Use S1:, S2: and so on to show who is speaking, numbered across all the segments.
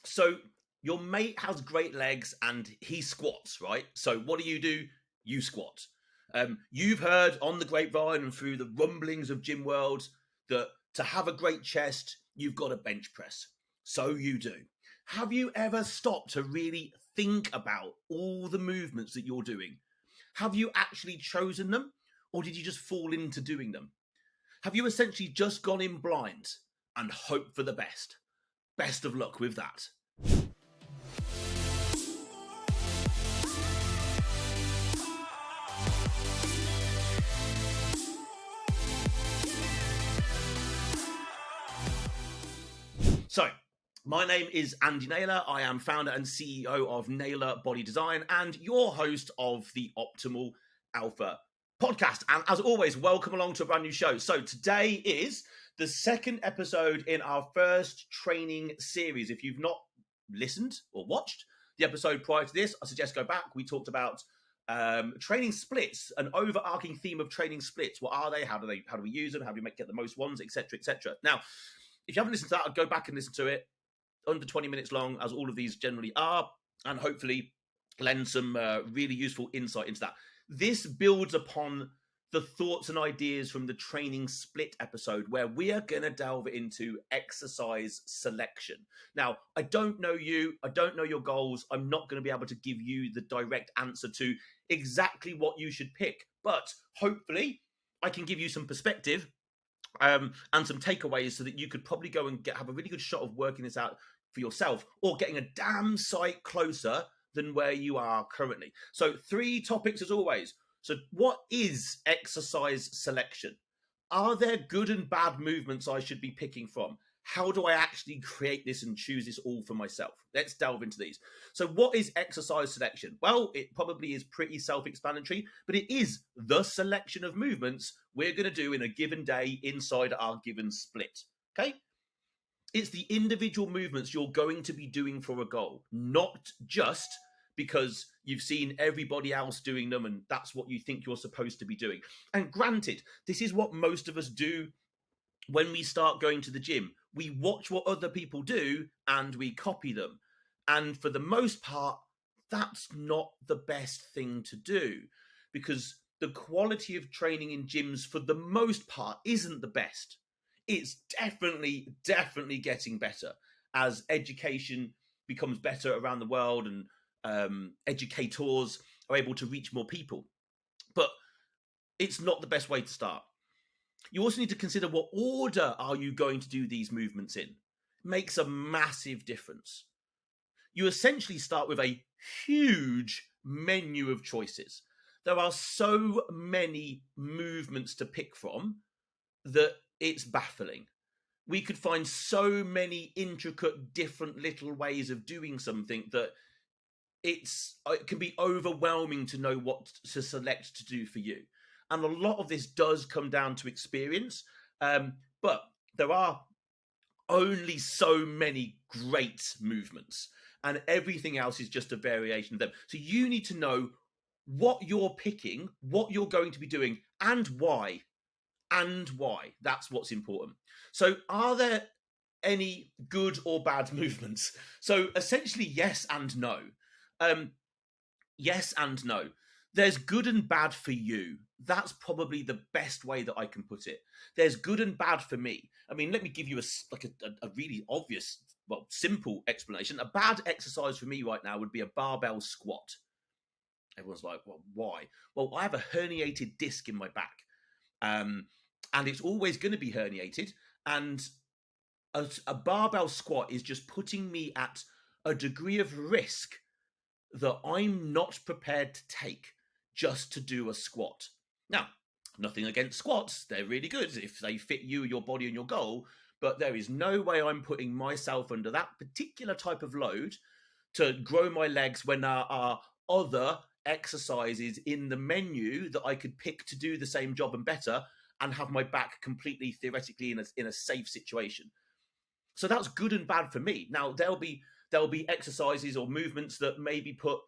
S1: So your mate has great legs and he squats, right? So what do? You squat. You've heard on the grapevine and through the rumblings of gym world that to have a great chest, you've got to bench press. So you do. Have you ever stopped to really think about all the movements that you're doing? Have you actually chosen them, or did you just fall into doing them? Have you essentially just gone in blind and hope for the best? Best of luck with that. So, my name is Andy Naylor. I am founder and CEO of Naylor Body Design and your host of the Optimal Alpha podcast. And as always, welcome along to a brand new show. So today is the second episode in our first training series. If you've not listened or watched the episode prior to this, I suggest go back. We talked about training splits, an overarching theme of training splits. What are they? How do we use them? How do we get the most ones, etc., etc. Now, if you haven't listened to that, go back and listen to it. Under 20 minutes long, as all of these generally are, and hopefully lend some really useful insight into that. This builds upon the thoughts and ideas from the training split episode, where we are going to delve into exercise selection. Now, I don't know you. I don't know your goals. I'm not going to be able to give you the direct answer to exactly what you should pick, but hopefully I can give you some perspective and some takeaways so that you could probably go and have a really good shot of working this out for yourself, or getting a damn sight closer than where you are currently. So 3 topics as always. So what is exercise selection? Are there good and bad movements I should be picking from? How do I actually create this and choose this all for myself? Let's delve into these. So what is exercise selection? Well, it probably is pretty self-explanatory, but it is the selection of movements we're going to do in a given day inside our given split. Okay? It's the individual movements you're going to be doing for a goal, not just because you've seen everybody else doing them and that's what you think you're supposed to be doing. And granted, this is what most of us do when we start going to the gym. We watch what other people do and we copy them. And for the most part, that's not the best thing to do, because the quality of training in gyms for the most part isn't the best. It's definitely getting better as education becomes better around the world and educators are able to reach more people. But it's not the best way to start. You also need to consider what order are you going to do these movements in. It makes a massive difference. You essentially start with a huge menu of choices. There are so many movements to pick from that it's baffling. We could find so many intricate, different little ways of doing something that it can be overwhelming to know what to select to do for you. And a lot of this does come down to experience, but there are only so many great movements, and everything else is just a variation of them. So you need to know what you're picking, what you're going to be doing, and why. And why. That's what's important. So are there any good or bad movements? So essentially, yes and no. Yes and no. There's good and bad for you. That's probably the best way that I can put it. There's good and bad for me. I mean, let me give you a really obvious, simple explanation. A bad exercise for me right now would be a barbell squat. Everyone's like, well, why? Well, I have a herniated disc in my back. And it's always going to be herniated. And a barbell squat is just putting me at a degree of risk that I'm not prepared to take just to do a squat. Now, nothing against squats. They're really good if they fit you, your body, and your goal. But there is no way I'm putting myself under that particular type of load to grow my legs when there are other exercises in the menu that I could pick to do the same job and better, and have my back completely theoretically in a safe situation. So that's good and bad for me. Now, there'll be exercises or movements that maybe put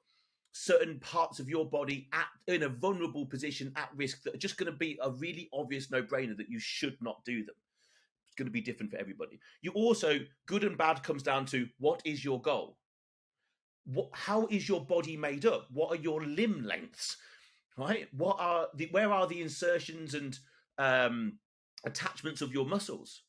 S1: certain parts of your body in a vulnerable position at risk that are just going to be a really obvious no-brainer that you should not do them. going to be different for everybody. You also, good and bad comes down to what is your goal? How is your body made up? What are your limb lengths? Right? Where are the insertions and attachments of your muscles?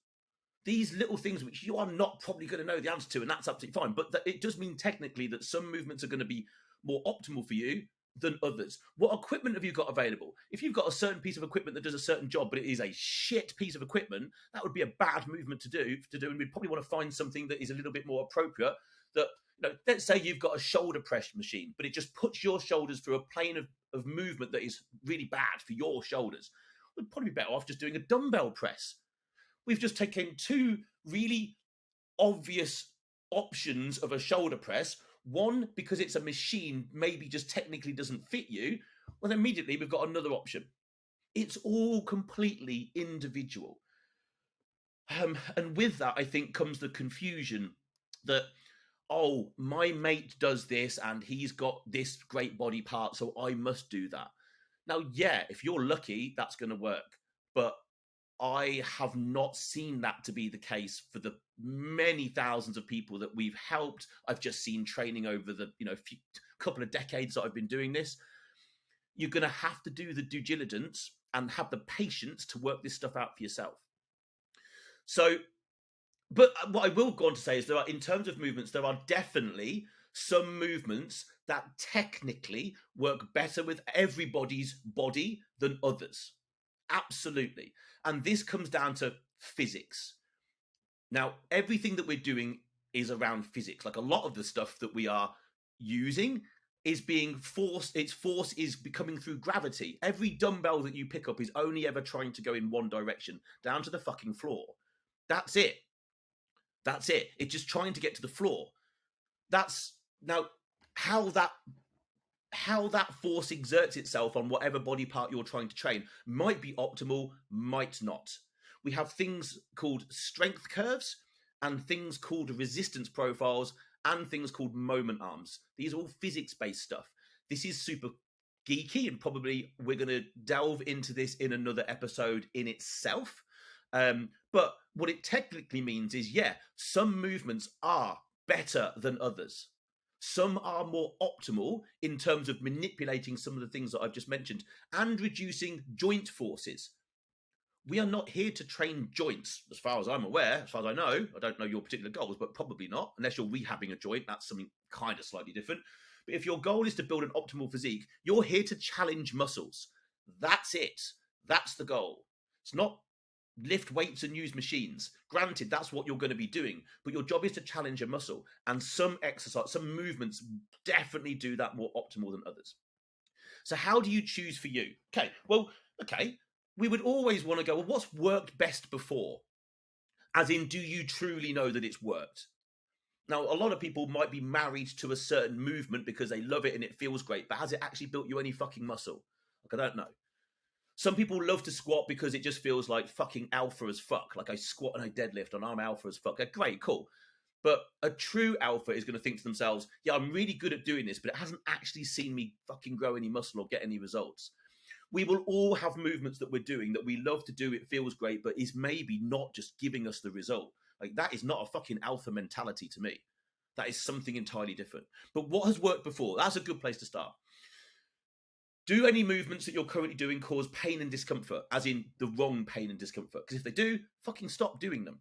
S1: These little things which you are not probably going to know the answer to, and that's absolutely fine. But it does mean technically that some movements are going to be more optimal for you than others. What equipment have you got available? If you've got a certain piece of equipment that does a certain job, but it is a shit piece of equipment, that would be a bad movement to do, and we'd probably want to find something that is a little bit more appropriate. That, let's say you've got a shoulder press machine, but it just puts your shoulders through a plane of movement that is really bad for your shoulders. We'd probably be better off just doing a dumbbell press. We've just taken two really obvious options of a shoulder press. One, because it's a machine, maybe just technically doesn't fit you. Well, immediately we've got another option. It's all completely individual. And with that, I think, comes the confusion that, oh, my mate does this and he's got this great body part, so I must do that. Now, yeah, if you're lucky, that's going to work. But I have not seen that to be the case for the many thousands of people that we've helped. I've just seen training over the couple of decades that I've been doing this. You're going to have to do the due diligence and have the patience to work this stuff out for yourself. So, but what I will go on to say is in terms of movements, there are definitely some movements that technically work better with everybody's body than others. Absolutely. And this comes down to physics. Now, everything that we're doing is around physics. Like, a lot of the stuff that we are using is being forced. Its force is coming through gravity. Every dumbbell that you pick up is only ever trying to go in one direction, down to the fucking floor. That's it. That's it. It's just trying to get to the floor. That's now how that force exerts itself on whatever body part you're trying to train might be optimal, might not. We have things called strength curves and things called resistance profiles and things called moment arms. These are all physics-based stuff. This is super geeky, and probably we're going to delve into this in another episode in itself. But what it technically means is, yeah, some movements are better than others. Some are more optimal in terms of manipulating some of the things that I've just mentioned and reducing joint forces. We are not here to train joints, as far as I'm aware, as far as I know. I don't know your particular goals, but probably not. Unless you're rehabbing a joint, that's something kind of slightly different. But if your goal is to build an optimal physique, you're here to challenge muscles. That's it. That's the goal. It's not lift weights and use machines. Granted, that's what you're going to be doing, but your job is to challenge a muscle, and some exercise, some movements definitely do that more optimal than others. So how do you choose for you? Okay, we would always want to go, well, what's worked best before? As in, do you truly know that it's worked? Now, a lot of people might be married to a certain movement because they love it and it feels great, but has it actually built you any fucking muscle? Like, I don't know. Some people love to squat because it just feels like fucking alpha as fuck. Like, I squat and I deadlift and I'm alpha as fuck. Great, cool. But a true alpha is going to think to themselves, yeah, I'm really good at doing this, but it hasn't actually seen me fucking grow any muscle or get any results. We will all have movements that we're doing that we love to do. It feels great, but is maybe not just giving us the result. Like, that is not a fucking alpha mentality to me. That is something entirely different. But what has worked before? That's a good place to start. Do any movements that you're currently doing cause pain and discomfort, as in the wrong pain and discomfort? Because if they do, fucking stop doing them.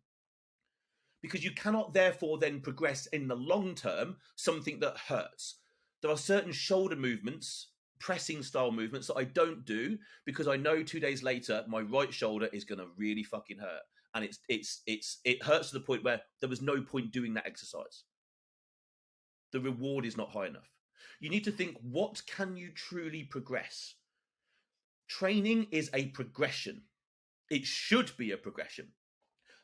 S1: Because you cannot therefore then progress in the long term something that hurts. There are certain shoulder movements, pressing style movements, that I don't do because I know 2 days later my right shoulder is going to really fucking hurt. And it hurts to the point where there was no point doing that exercise. The reward is not high enough. You need to think, what can you truly progress? Training is a progression. It should be a progression.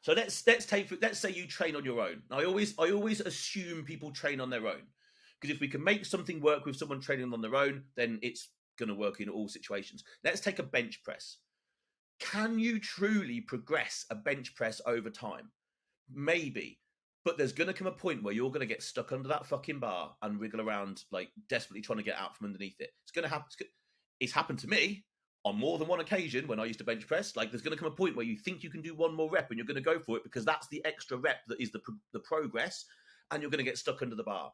S1: So let's say you train on your own. I always assume people train on their own, because if we can make something work with someone training on their own, then it's going to work in all situations. Let's take a bench press. Can you truly progress a bench press over time? Maybe. But there's going to come a point where you're going to get stuck under that fucking bar and wriggle around, like, desperately trying to get out from underneath it. It's going to happen. It's happened to me. on more than one occasion when I used to bench press, like there's going to come a point where you think you can do one more rep and you're going to go for it because that's the extra rep that is the progress, and you're going to get stuck under the bar.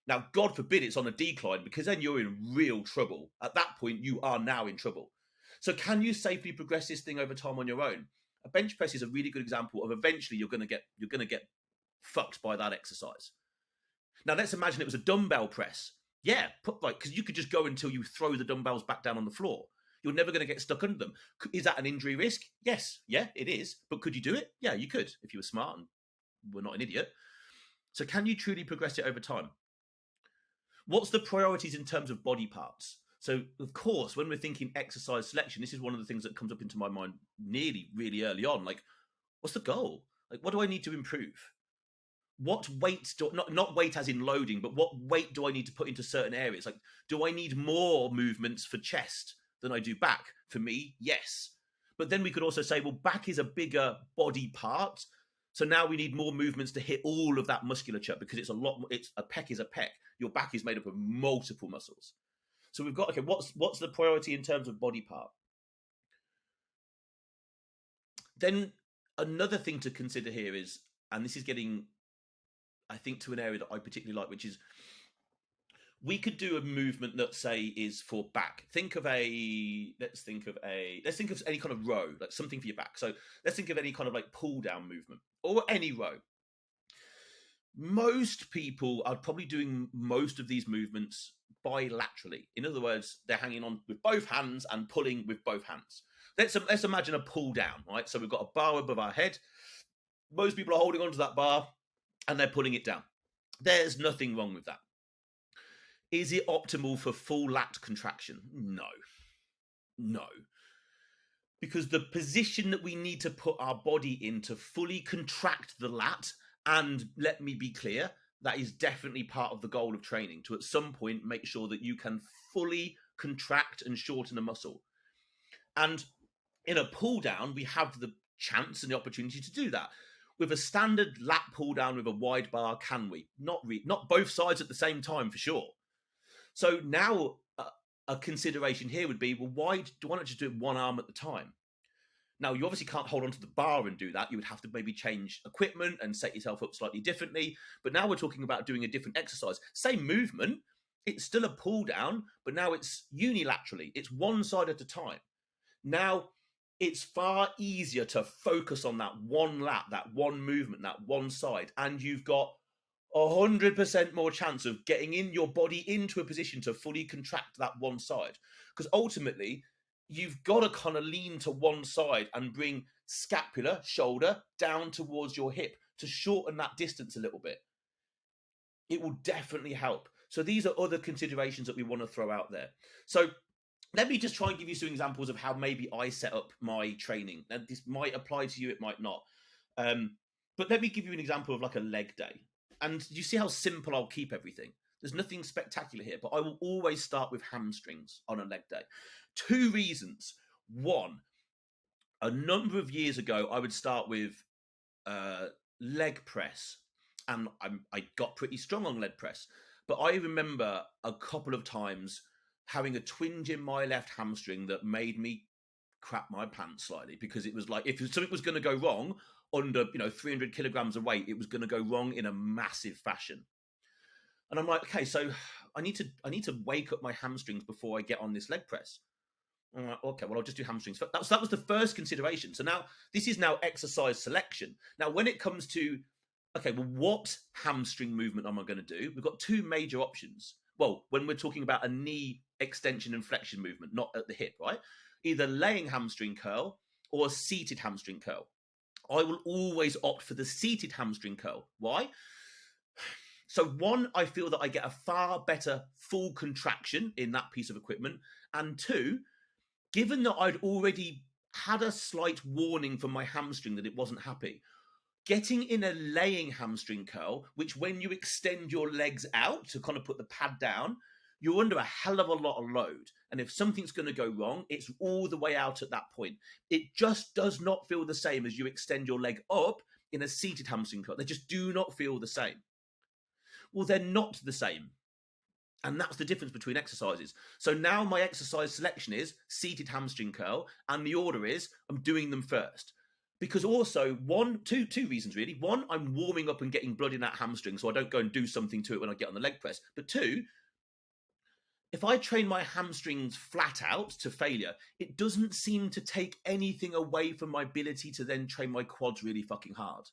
S1: Now, God forbid it's on a decline, because then you're in real trouble. At that point, you are now in trouble. So can you safely progress this thing over time on your own? A bench press is a really good example of eventually you're going to get fucked by that exercise. Now, let's imagine it was a dumbbell press. Yeah, because you could just go until you throw the dumbbells back down on the floor. You're never going to get stuck under them. Is that an injury risk? Yes. Yeah, it is. But could you do it? Yeah, you could if you were smart and were not an idiot. So can you truly progress it over time? What's the priorities in terms of body parts? So, of course, when we're thinking exercise selection, this is one of the things that comes up into my mind really early on. Like, what's the goal? Like, what do I need to improve? What weight, not weight as in loading, but what weight do I need to put into certain areas? Like, do I need more movements for chest than I do back? For me, yes. But then we could also say, well, back is a bigger body part. So now we need more movements to hit all of that musculature, because it's a pec is a pec. Your back is made up of multiple muscles. So we've got, okay, what's the priority in terms of body part? Then another thing to consider here is, and this is getting, I think, to an area that I particularly like, which is we could do a movement that, say, is for back. Let's think of any kind of row, like something for your back. So let's think of any kind of like pull down movement or any row. Most people are probably doing most of these movements bilaterally. In other words, they're hanging on with both hands and pulling with both hands. Let's imagine a pull down, right? So we've got a bar above our head. Most people are holding onto that bar and they're pulling it down. There's nothing wrong with that. Is it optimal for full lat contraction? No. Because the position that we need to put our body in to fully contract the lat, and let me be clear, that is definitely part of the goal of training, to at some point make sure that you can fully contract and shorten a muscle. And in a pull down, we have the chance and the opportunity to do that. With a standard lat pull down with a wide bar, can we? Not both sides at the same time, for sure. So now a consideration here would be, well, why not just do it one arm at the time? Now, you obviously can't hold onto the bar and do that. You would have to maybe change equipment and set yourself up slightly differently. But now we're talking about doing a different exercise. Same movement. It's still a pull down, but now it's unilaterally. It's one side at a time. Now, it's far easier to focus on that one lat, that one movement, that one side. And you've got 100% more chance of getting in your body into a position to fully contract that one side. Because ultimately, you've got to kind of lean to one side and bring scapula, shoulder, down towards your hip to shorten that distance a little bit. It will definitely help. So these are other considerations that we want to throw out there. So let me just try and give you some examples of how maybe I set up my training. And this might apply to you, it might not. But let me give you an example of like a leg day. And you see how simple I'll keep everything. There's nothing spectacular here, but I will always start with hamstrings on a leg day. 2 reasons. One, a number of years ago, I would start with leg press, and I got pretty strong on leg press. But I remember a couple of times having a twinge in my left hamstring that made me crap my pants slightly, because it was like, if something was going to go wrong under 300 kilograms of weight, it was going to go wrong in a massive fashion. And I'm like, okay, so I need to wake up my hamstrings before I get on this leg press. I'm like, okay, well, I'll just do hamstrings. That was the first consideration. So now this is now exercise selection. Now, when it comes to, okay, well, what hamstring movement am I going to do? We've got 2 major options. Well, when we're talking about a knee extension and flexion movement, not at the hip, right? Either laying hamstring curl or a seated hamstring curl. I will always opt for the seated hamstring curl. Why? So 1, I feel that I get a far better full contraction in that piece of equipment. And 2, given that I'd already had a slight warning from my hamstring that it wasn't happy, getting in a laying hamstring curl, which when you extend your legs out to kind of put the pad down, you're under a hell of a lot of load. And if something's going to go wrong, it's all the way out at that point. It just does not feel the same as you extend your leg up in a seated hamstring curl. They just do not feel the same. Well, they're not the same. And that's the difference between exercises. So now my exercise selection is seated hamstring curl, and the order is I'm doing them first. Because also, two reasons really. One, I'm warming up and getting blood in that hamstring, so I don't go and do something to it when I get on the leg press. But two, if I train my hamstrings flat out to failure, it doesn't seem to take anything away from my ability to then train my quads really fucking hard.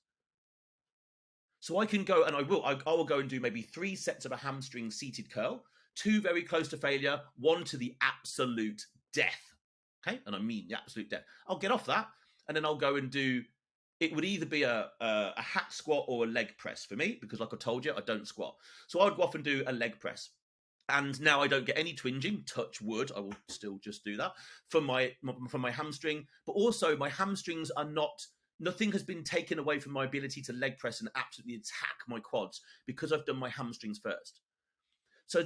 S1: So I can go, and I will go and do maybe 3 sets of a hamstring seated curl, 2 very close to failure, 1 to the absolute death. Okay, and I mean the absolute death. I'll get off that, and then I'll go and do. It would either be a hack squat or a leg press for me, because like I told you, I don't squat. So I would go off and do a leg press. And now I don't get any twinging, touch wood, I will still just do that, from my hamstring. But also my hamstrings are not, nothing has been taken away from my ability to leg press and absolutely attack my quads because I've done my hamstrings first. So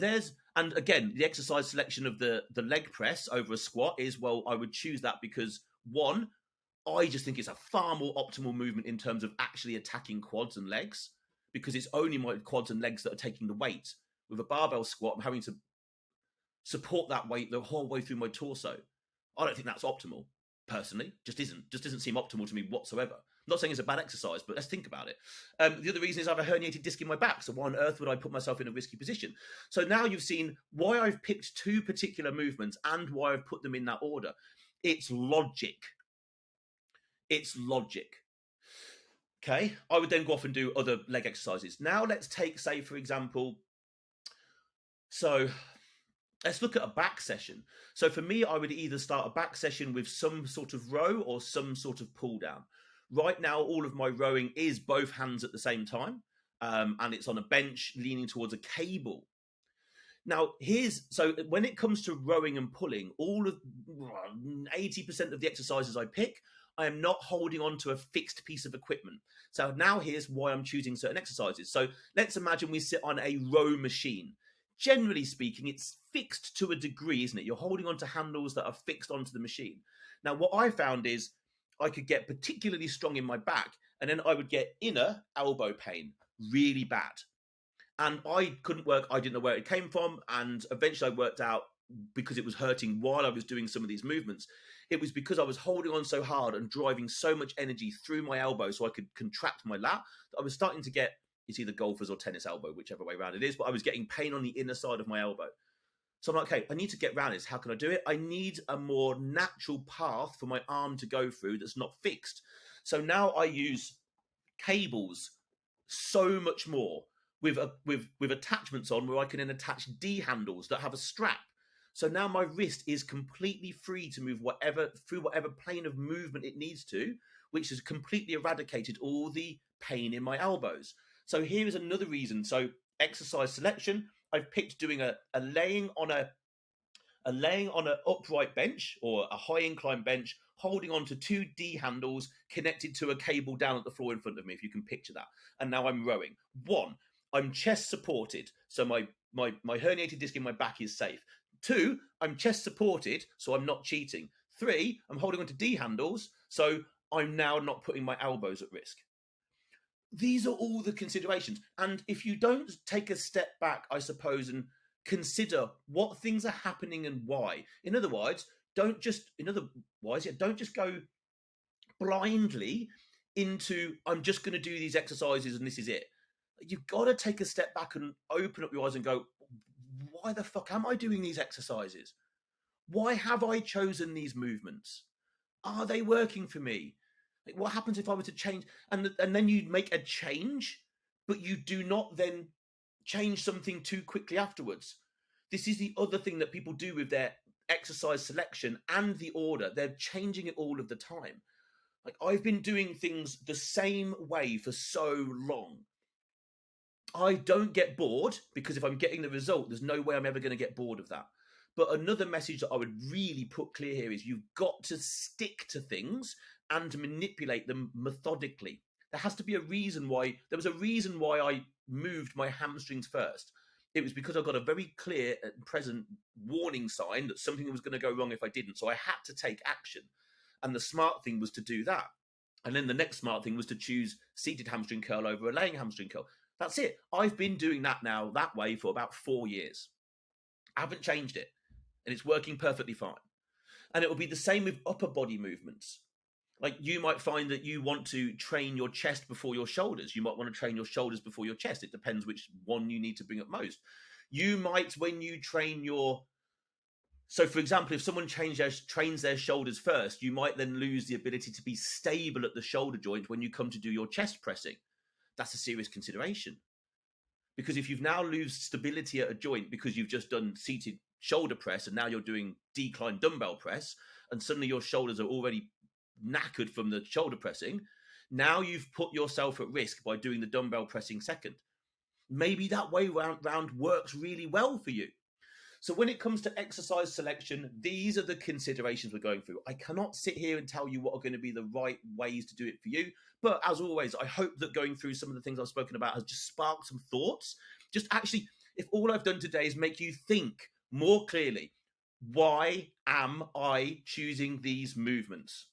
S1: and again, the exercise selection of the leg press over a squat is, well, I would choose that because, one, I just think it's a far more optimal movement in terms of actually attacking quads and legs, because it's only my quads and legs that are taking the weight. With a barbell squat, I'm having to support that weight the whole way through my torso. I don't think that's optimal, personally. Just doesn't seem optimal to me whatsoever. I'm not saying it's a bad exercise, but let's think about it. The other reason is I have a herniated disc in my back, so why on earth would I put myself in a risky position? So now you've seen why I've picked 2 particular movements and why I've put them in that order. It's logic. It's logic. Okay, I would then go off and do other leg exercises. Now let's take, say, for example, so let's look at a back session. So for me, I would either start a back session with some sort of row or some sort of pull down. Right now, all of my rowing is both hands at the same time, and it's on a bench leaning towards a cable. Now, so when it comes to rowing and pulling, all of 80% of the exercises I pick, I am not holding on to a fixed piece of equipment. So now here's why I'm choosing certain exercises. So let's imagine we sit on a row machine. Generally speaking, it's fixed to a degree, isn't it? You're holding on to handles that are fixed onto the machine. Now, what I found is I could get particularly strong in my back, and then I would get inner elbow pain really bad. And I couldn't work. I didn't know where it came from. And eventually I worked out, because it was hurting while I was doing some of these movements, it was because I was holding on so hard and driving so much energy through my elbow so I could contract my lat, that I was starting to get, it's either golfer's or tennis elbow, whichever way around it is, but I was getting pain on the inner side of my elbow. So I'm like, okay, I need to get around this. How can I do it? I need a more natural path for my arm to go through that's not fixed. So now I use cables so much more with attachments on, where I can then attach D handles that have a strap. So now my wrist is completely free to move through whatever plane of movement it needs to, which has completely eradicated all the pain in my elbows. So here is another reason. So exercise selection, I've picked doing a laying on an upright bench or a high incline bench, holding on to 2 D handles connected to a cable down at the floor in front of me, if you can picture that. And now I'm rowing. 1, I'm chest supported, so my herniated disc in my back is safe. 2, I'm chest supported, so I'm not cheating. 3, I'm holding on to D handles, so I'm now not putting my elbows at risk. These are all the considerations. And if you don't take a step back, I suppose, and consider what things are happening and why. In other words, don't just go blindly into, I'm just going to do these exercises and this is it. You've got to take a step back and open up your eyes and go, why the fuck am I doing these exercises? Why have I chosen these movements? Are they working for me? Like, what happens if I were to change? And then you make a change, but you do not then change something too quickly afterwards. This is the other thing that people do with their exercise selection and the order. They're changing it all of the time. Like, I've been doing things the same way for so long. I don't get bored, because if I'm getting the result, there's no way I'm ever going to get bored of that. But another message that I would really put clear here is you've got to stick to things and manipulate them methodically. There has to be a reason why. There was a reason why I moved my hamstrings first. It was because I got a very clear and present warning sign that something was going to go wrong if I didn't. So I had to take action. And the smart thing was to do that. And then the next smart thing was to choose seated hamstring curl over a laying hamstring curl. That's it. I've been doing that now that way for about 4 years. I haven't changed it, and it's working perfectly fine. And it will be the same with upper body movements. Like, you might find that you want to train your chest before your shoulders. You might want to train your shoulders before your chest. It depends which one you need to bring up most. You might, when you train your... So, for example, if someone trains their shoulders first, you might then lose the ability to be stable at the shoulder joint when you come to do your chest pressing. That's a serious consideration. Because if you've now lost stability at a joint because you've just done seated shoulder press and now you're doing decline dumbbell press, and suddenly your shoulders are already knackered from the shoulder pressing, now you've put yourself at risk by doing the dumbbell pressing second. Maybe that way round works really well for you. So when it comes to exercise selection, these are the considerations we're going through. I cannot sit here and tell you what are going to be the right ways to do it for you. But as always, I hope that going through some of the things I've spoken about has just sparked some thoughts. Just actually, if all I've done today is make you think more clearly, why am I choosing these movements?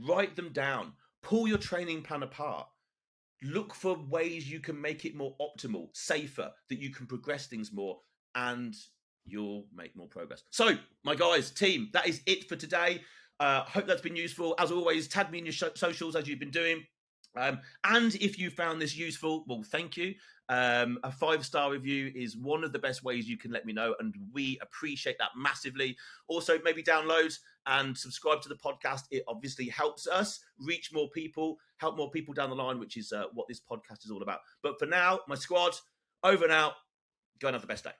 S1: Write them down. Pull your training plan apart. Look for ways you can make it more optimal, safer, that you can progress things more, and you'll make more progress. So, my guys, team, that is it for today. Hope that's been useful. As always, tag me in your socials as you've been doing. And if you found this useful, well, thank you. A 5-star review is one of the best ways you can let me know, and we appreciate that massively. Also, maybe download and subscribe to the podcast. It obviously helps us reach more people, help more people down the line, which is what this podcast is all about. But for now, my squad, over and out. Go and have the best day.